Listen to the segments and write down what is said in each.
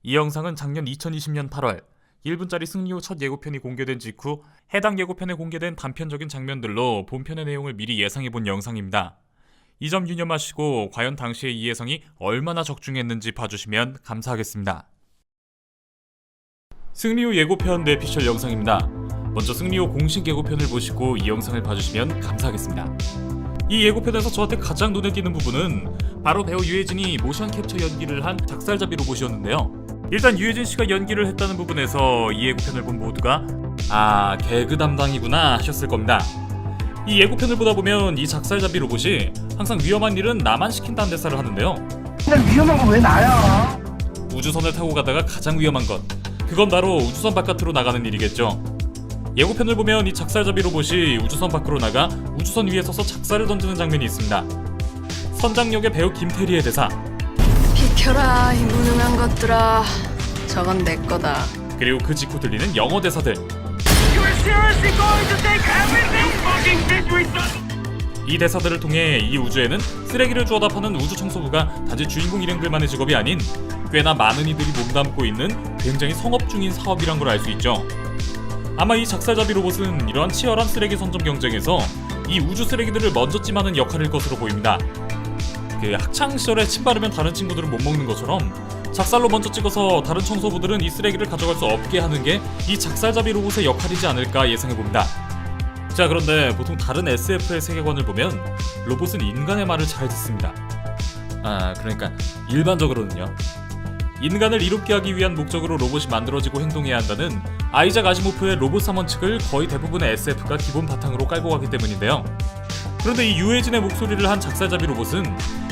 이 영상은 작년 2020년 8월 1분짜리 승리호 첫 예고편이 공개된 직후 해당 예고편에 공개된 단편적인 장면들로 본편의 내용을 미리 예상해본 영상입니다. 이 점 유념하시고 과연 당시의 이 예상이 얼마나 적중했는지 봐주시면 감사하겠습니다. 승리호 예고편 내피셜 영상입니다. 먼저 승리호 공식 예고편을 보시고 이 영상을 봐주시면 감사하겠습니다. 이 예고편에서 저한테 가장 눈에 띄는 부분은 바로 배우 유해진이 모션 캡처 연기를 한 작살잡이 로봇이었는데요. 일단 유해진 씨가 연기를 했다는 부분에서 이 예고편을 본 모두가 개그 담당이구나 하셨을 겁니다. 이 예고편을 보다 보면 이 작살잡이 로봇이 항상 위험한 일은 나만 시킨다는 대사를 하는데요. 근데 위험한 건 왜 나야? 우주선을 타고 가다가 가장 위험한 것, 그건 바로 우주선 바깥으로 나가는 일이겠죠. 예고편을 보면 이 작살잡이 로봇이 우주선 밖으로 나가 우주선 위에 서서 작살을 던지는 장면이 있습니다. 선장역의 배우 김태리의 대사, 비켜라 이 무능한 것들아, 저건 내 거다. 그리고 그 직후 들리는 영어 대사들. 이 대사들을 통해 이 우주에는 쓰레기를 주워다 파는 우주 청소부가 단지 주인공 일행들만의 직업이 아닌 꽤나 많은 이들이 몸담고 있는 굉장히 성업 중인 사업이란 걸 알 수 있죠. 아마 이 작살잡이 로봇은 이러한 치열한 쓰레기 선점 경쟁에서 이 우주 쓰레기들을 먼저 찜하는 역할일 것으로 보입니다. 그 학창시절에 침 바르면 다른 친구들은 못 먹는 것처럼 작살로 먼저 찍어서 다른 청소부들은 이 쓰레기를 가져갈 수 없게 하는 게 이 작살잡이 로봇의 역할이지 않을까 예상해봅니다. 자, 그런데 보통 다른 SF의 세계관을 보면 로봇은 인간의 말을 잘 듣습니다. 그러니까 일반적으로는요. 인간을 이롭게 하기 위한 목적으로 로봇이 만들어지고 행동해야 한다는 아이작 아시모프의 로봇 3원칙을 거의 대부분의 SF가 기본 바탕으로 깔고 가기 때문인데요. 그런데 이 유해진의 목소리를 한 작살잡이 로봇은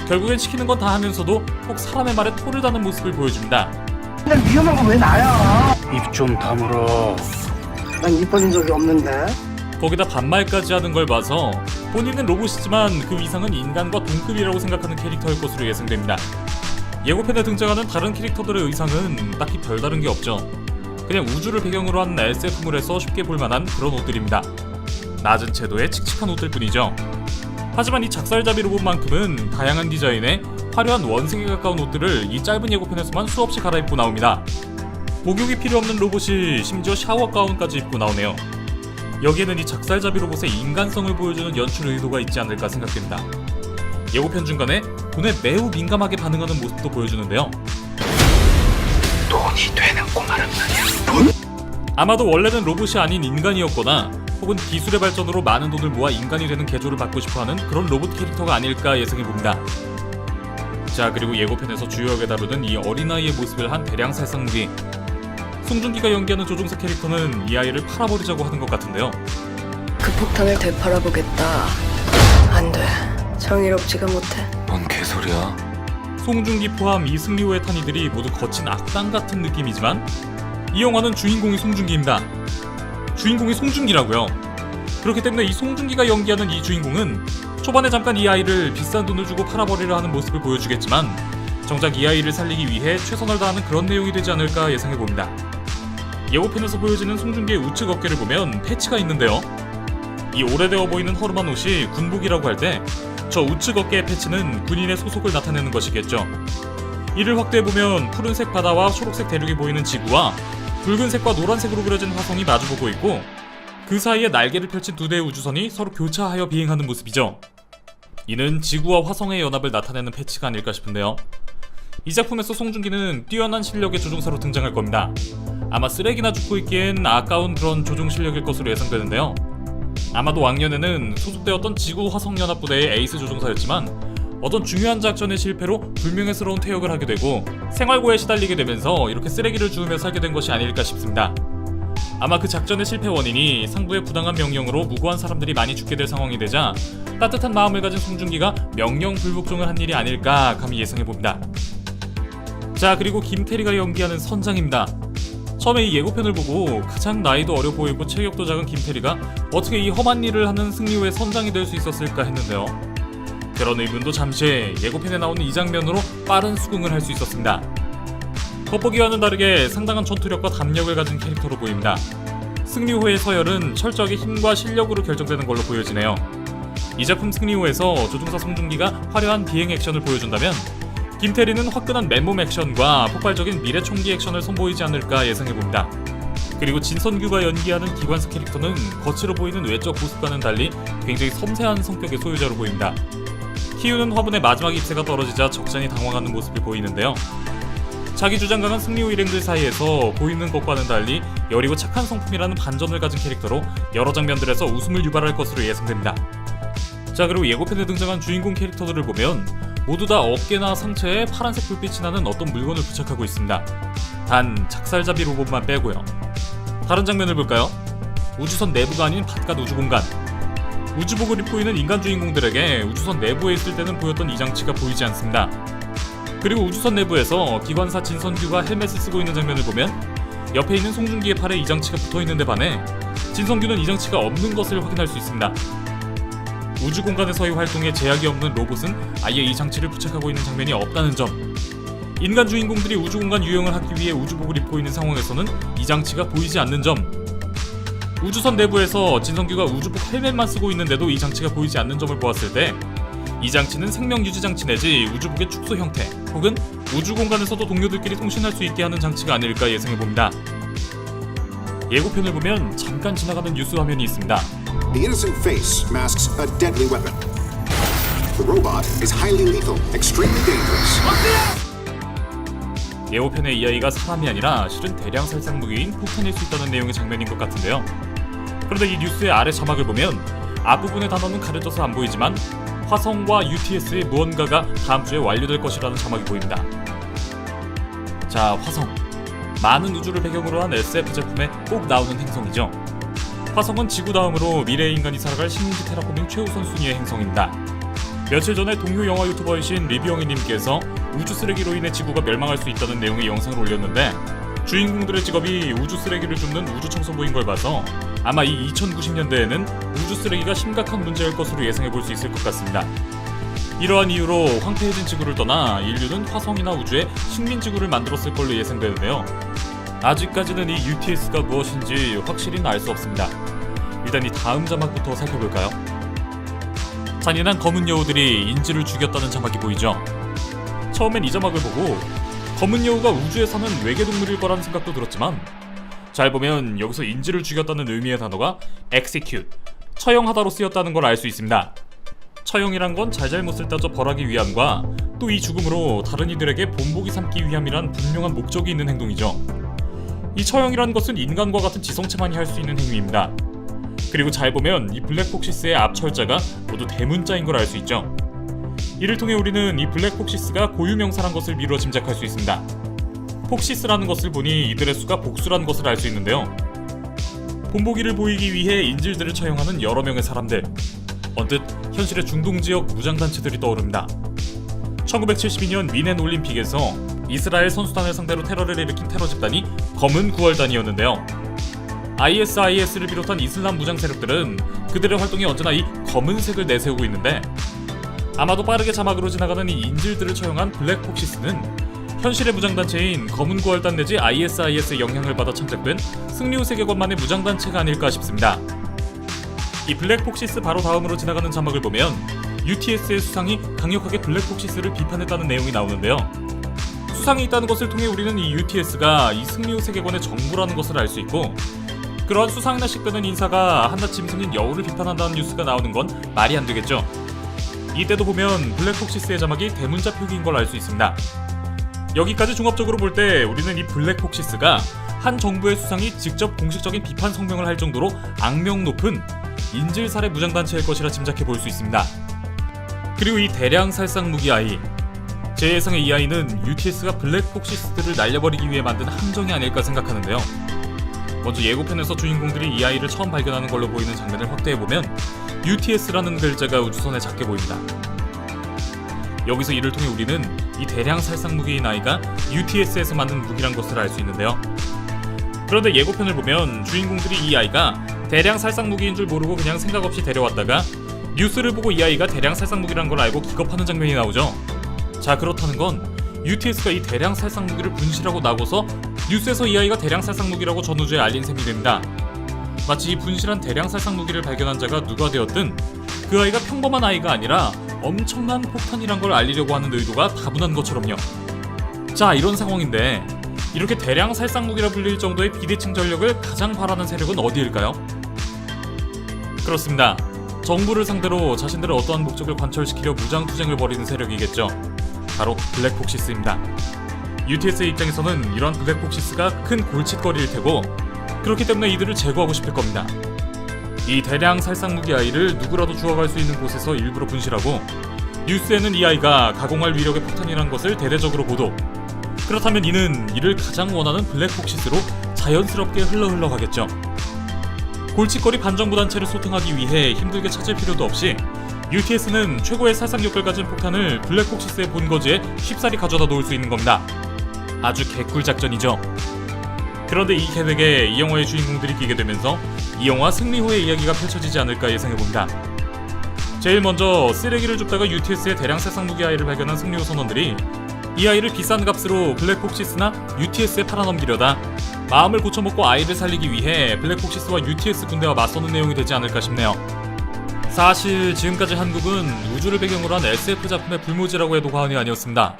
결국엔 시키는 건 다 하면서도 꼭 사람의 말에 토를 다는 모습을 보여줍니다. 근데 위험한 건 왜 나야? 입 좀 다물어. 난 입 벌린 적이 없는데. 거기다 반말까지 하는 걸 봐서 본인은 로봇이지만 그 이상은 인간과 동급이라고 생각하는 캐릭터일 것으로 예상됩니다. 예고편에 등장하는 다른 캐릭터들의 의상은 딱히 별다른 게 없죠. 그냥 우주를 배경으로 한 SF물에서 쉽게 볼만한 그런 옷들입니다. 낮은 채도의 칙칙한 옷들 뿐이죠. 하지만 이 작살잡이 로봇만큼은 다양한 디자인의 화려한 원색에 가까운 옷들을 이 짧은 예고편에서만 수없이 갈아입고 나옵니다. 목욕이 필요 없는 로봇이 심지어 샤워 가운까지 입고 나오네요. 여기에는 이 작살잡이 로봇의 인간성을 보여주는 연출 의도가 있지 않을까 생각됩니다. 예고편 중간에 돈에 매우 민감하게 반응하는 모습도 보여주는데요. 돈이 되는 꼬마란 말이야. 아마도 원래는 로봇이 아닌 인간이었거나 혹은 기술의 발전으로 많은 돈을 모아 인간이 되는 개조를 받고 싶어하는 그런 로봇 캐릭터가 아닐까 예상해봅니다. 자, 그리고 예고편에서 주요하게 다루는 이 어린아이의 모습을 한 대량 살상무기. 송중기가 연기하는 조종사 캐릭터는 이 아이를 팔아버리자고 하는 것 같은데요. 그 폭탄을 되팔아보겠다. 안 돼. 정의롭지가 못해. 뭔 개소리야. 송중기 포함 이 승리호의 탄이들이 모두 거친 악당 같은 느낌이지만 이 영화는 주인공이 송중기입니다. 주인공이 송중기라고요. 그렇기 때문에 이 송중기가 연기하는 이 주인공은 초반에 잠깐 이 아이를 비싼 돈을 주고 팔아버리려 하는 모습을 보여주겠지만 정작 이 아이를 살리기 위해 최선을 다하는 그런 내용이 되지 않을까 예상해봅니다. 예고편에서 보여지는 송중기의 우측 어깨를 보면 패치가 있는데요. 이 오래되어 보이는 허름한 옷이 군복이라고 할 때 저 우측 어깨의 패치는 군인의 소속을 나타내는 것이겠죠. 이를 확대해보면 푸른색 바다와 초록색 대륙이 보이는 지구와 붉은색과 노란색으로 그려진 화성이 마주보고 있고 그 사이에 날개를 펼친 두 대의 우주선이 서로 교차하여 비행하는 모습이죠. 이는 지구와 화성의 연합을 나타내는 패치가 아닐까 싶은데요. 이 작품에서 송중기는 뛰어난 실력의 조종사로 등장할 겁니다. 아마 쓰레기나 줍고 있기엔 아까운 그런 조종 실력일 것으로 예상되는데요. 아마도 왕년에는 소속되었던 지구 화성연합부대의 에이스 조종사였지만 어떤 중요한 작전의 실패로 불명예스러운 퇴역을 하게 되고 생활고에 시달리게 되면서 이렇게 쓰레기를 주우며 살게 된 것이 아닐까 싶습니다. 아마 그 작전의 실패 원인이 상부의 부당한 명령으로 무고한 사람들이 많이 죽게 될 상황이 되자 따뜻한 마음을 가진 송중기가 명령 불복종을 한 일이 아닐까 감히 예상해봅니다. 자, 그리고 김태리가 연기하는 선장입니다. 처음에 이 예고편을 보고 가장 나이도 어려 보이고 체격도 작은 김태리가 어떻게 이 험한 일을 하는 승리호의 선장이 될 수 있었을까 했는데요. 그런 의문도 잠시 예고편에 나오는 이 장면으로 빠른 수긍을 할 수 있었습니다. 겉보기와는 다르게 상당한 전투력과 담력을 가진 캐릭터로 보입니다. 승리호의 서열은 철저하게 힘과 실력으로 결정되는 걸로 보여지네요. 이 작품 승리호에서 조종사 송중기가 화려한 비행 액션을 보여준다면 김태리는 화끈한 맨몸 액션과 폭발적인 미래 총기 액션을 선보이지 않을까 예상해봅니다. 그리고 진선규가 연기하는 기관사 캐릭터는 거칠어 보이는 외적 모습과는 달리 굉장히 섬세한 성격의 소유자로 보입니다. 키우는 화분의 마지막 잎새가 떨어지자 적잖이 당황하는 모습을 보이는데요. 자기 주장 강한 승리호 일행들 사이에서 보이는 것과는 달리 여리고 착한 성품이라는 반전을 가진 캐릭터로 여러 장면들에서 웃음을 유발할 것으로 예상됩니다. 자, 그리고 예고편에 등장한 주인공 캐릭터들을 보면 모두 다 어깨나 상체에 파란색 불빛이 나는 어떤 물건을 부착하고 있습니다. 단 작살잡이 로봇만 빼고요. 다른 장면을 볼까요? 우주선 내부가 아닌 바깥 우주공간. 우주복을 입고 있는 인간 주인공들에게 우주선 내부에 있을 때는 보였던 이 장치가 보이지 않습니다. 그리고 우주선 내부에서 기관사 진선규가 헬멧을 쓰고 있는 장면을 보면 옆에 있는 송중기의 팔에 이 장치가 붙어있는데 반해 진선규는 이 장치가 없는 것을 확인할 수 있습니다. 우주공간에서의 활동에 제약이 없는 로봇은 아예 이 장치를 부착하고 있는 장면이 없다는 점. 인간 주인공들이 우주공간 유영을 하기 위해 우주복을 입고 있는 상황에서는 이 장치가 보이지 않는 점. 우주선 내부에서 진선규가 우주복 헬멧만 쓰고 있는데도 이 장치가 보이지 않는 점을 보았을 때 이 장치는 생명유지 장치 내지 우주복의 축소 형태 혹은 우주공간에서도 동료들끼리 통신할 수 있게 하는 장치가 아닐까 예상해봅니다. 예고편을 보면 잠깐 지나가는 뉴스 화면이 있습니다. The innocent face masks a deadly weapon. The robot is highly lethal, extremely dangerous. 예고편의 이 아이가 사람이 아니라 실은 대량 살상 무기인 폭탄일 수 있다는 내용의 장면인 것 같은데요. 그런데 이 뉴스의 아래 자막을 보면 앞부분의 단어는 가려져서 안 보이지만 화성과 UTS의 무언가가 다음 주에 완료될 것이라는 자막이 보입니다. 자, 화성. 많은 우주를 배경으로 한 SF 제품에 꼭 나오는 행성이죠. 화성은 지구 다음으로 미래의 인간이 살아갈 식민지 테라포밍 최우선 순위의 행성입니다. 며칠 전에 동료 영화 유튜버이신 리뷰영희님께서 우주 쓰레기로 인해 지구가 멸망할 수 있다는 내용의 영상을 올렸는데 주인공들의 직업이 우주 쓰레기를 줍는 우주 청소부인 걸 봐서 아마 이 2090년대에는 우주 쓰레기가 심각한 문제일 것으로 예상해 볼 수 있을 것 같습니다. 이러한 이유로 황폐해진 지구를 떠나 인류는 화성이나 우주에 식민지구를 만들었을 걸로 예상되는데요. 아직까지는 이 UTS가 무엇인지 확실히는 알 수 없습니다. 일단 이 다음 자막부터 살펴볼까요? 잔인한 검은 여우들이 인지를 죽였다는 자막이 보이죠? 처음엔 이 자막을 보고 검은 여우가 우주에 사는 외계동물일 거라는 생각도 들었지만 잘 보면 여기서 인지를 죽였다는 의미의 단어가 execute, 처형하다로 쓰였다는 걸 알 수 있습니다. 처형이란 건 잘잘못을 따져 벌하기 위함과 또 이 죽음으로 다른 이들에게 본보기 삼기 위함이란 분명한 목적이 있는 행동이죠. 이 처형이라는 것은 인간과 같은 지성체만이 할 수 있는 행위입니다. 그리고 잘 보면 이 블랙폭시스의 앞철자가 모두 대문자인 걸 알 수 있죠. 이를 통해 우리는 이 블랙폭시스가 고유명사란 것을 미루어 짐작할 수 있습니다. 폭시스라는 것을 보니 이들의 수가 복수라는 것을 알 수 있는데요. 본보기를 보이기 위해 인질들을 처형하는 여러 명의 사람들, 언뜻 현실의 중동지역 무장단체들이 떠오릅니다. 1972년 미넨 올림픽에서 이스라엘 선수단을 상대로 테러를 일으킨 테러 집단이 검은 9월단이었는데요. ISIS를 비롯한 이슬람 무장 세력들은 그들의 활동에 언제나 이 검은색을 내세우고 있는데 아마도 빠르게 자막으로 지나가는 이 인질들을 처형한 블랙폭시스는 현실의 무장단체인 검은 9월단 내지 ISIS의 영향을 받아 창작된 승리호 세계관만의 무장단체가 아닐까 싶습니다. 이 블랙폭시스 바로 다음으로 지나가는 자막을 보면 UTS의 수상이 강력하게 블랙폭시스를 비판했다는 내용이 나오는데요. 수상이 있다는 것을 통해 우리는 이 UTS가 이 승리호 세계관의 정부라는 것을 알 수 있고 그러한 수상이나 식되는 인사가 한낱 짐승인 여우를 비판한다는 뉴스가 나오는 건 말이 안 되겠죠. 이때도 보면 블랙폭시스의 자막이 대문자 표기인 걸 알 수 있습니다. 여기까지 종합적으로 볼 때 우리는 이 블랙폭시스가 한 정부의 수상이 직접 공식적인 비판 성명을 할 정도로 악명 높은 인질살해 무장단체일 것이라 짐작해 볼 수 있습니다. 그리고 이 대량 살상 무기 아이, 제 예상의 이 아이는 UTS가 블랙폭시스들을 날려버리기 위해 만든 함정이 아닐까 생각하는데요. 먼저 예고편에서 주인공들이 이 아이를 처음 발견하는 걸로 보이는 장면을 확대해보면 UTS라는 글자가 우주선에 작게 보입니다. 여기서 이를 통해 우리는 이 대량 살상 무기인 아이가 UTS에서 만든 무기란 것을 알 수 있는데요. 그런데 예고편을 보면 주인공들이 이 아이가 대량 살상 무기인 줄 모르고 그냥 생각 없이 데려왔다가 뉴스를 보고 이 아이가 대량 살상 무기란 걸 알고 기겁하는 장면이 나오죠. 자, 그렇다는 건 UTS가 이 대량 살상 무기를 분실하고 나고서 뉴스에서 이 아이가 대량 살상 무기라고 전우주에 알린 셈이 됩니다. 마치 이 분실한 대량 살상 무기를 발견한 자가 누가 되었든 그 아이가 평범한 아이가 아니라 엄청난 폭탄이란 걸 알리려고 하는 의도가 다분한 것처럼요. 자, 이런 상황인데 이렇게 대량 살상무기라 불릴 정도의 비대칭 전력을 가장 바라는 세력은 어디일까요? 그렇습니다. 정부를 상대로 자신들의 어떠한 목적을 관철시키려 무장투쟁을 벌이는 세력이겠죠. 바로 블랙폭시스입니다. UTS의 입장에서는 이러한 블랙폭시스가 큰 골칫거리일 테고 그렇기 때문에 이들을 제거하고 싶을 겁니다. 이 대량 살상무기 아이를 누구라도 주워갈 수 있는 곳에서 일부러 분실하고 뉴스에는 이 아이가 가공할 위력의 폭탄이라는 것을 대대적으로 보도. 그렇다면 이는 이를 가장 원하는 블랙폭시스로 자연스럽게 흘러가겠죠. 골칫거리 반정부 단체를 소탕하기 위해 힘들게 찾을 필요도 없이 UTS는 최고의 살상력을 가진 폭탄을 블랙폭시스의 본거지에 쉽사리 가져다 놓을 수 있는 겁니다. 아주 개꿀 작전이죠. 그런데 이 계획에 이 영화의 주인공들이 끼게 되면서 이 영화 승리 후의 이야기가 펼쳐지지 않을까 예상해봅니다. 제일 먼저 쓰레기를 줍다가 UTS의 대량 살상무기 아이를 발견한 승리호 선원들이 이 아이를 비싼 값으로 블랙폭시스나 UTS에 팔아넘기려다 마음을 고쳐먹고 아이를 살리기 위해 블랙폭시스와 UTS 군대와 맞서는 내용이 되지 않을까 싶네요. 사실 지금까지 한국은 우주를 배경으로 한 SF 작품의 불모지라고 해도 과언이 아니었습니다.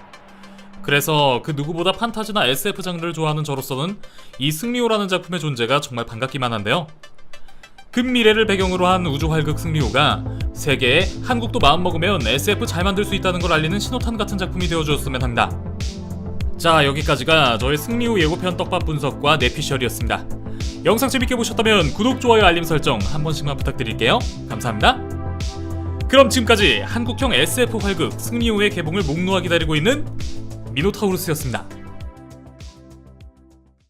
그래서 그 누구보다 판타지나 SF 장르를 좋아하는 저로서는 이 승리호라는 작품의 존재가 정말 반갑기만 한데요. 근미래를 배경으로 한 우주 활극 승리호가 세계에 한국도 마음먹으면 SF 잘 만들 수 있다는 걸 알리는 신호탄 같은 작품이 되어주었으면 합니다. 자, 여기까지가 저의 승리호 예고편 떡밥 분석과 내피셜이었습니다. 영상 재밌게 보셨다면 구독, 좋아요, 알림 설정 한 번씩만 부탁드릴게요. 감사합니다. 그럼 지금까지 한국형 SF 활극 승리호의 개봉을 목놓아 기다리고 있는 미노타우루스였습니다.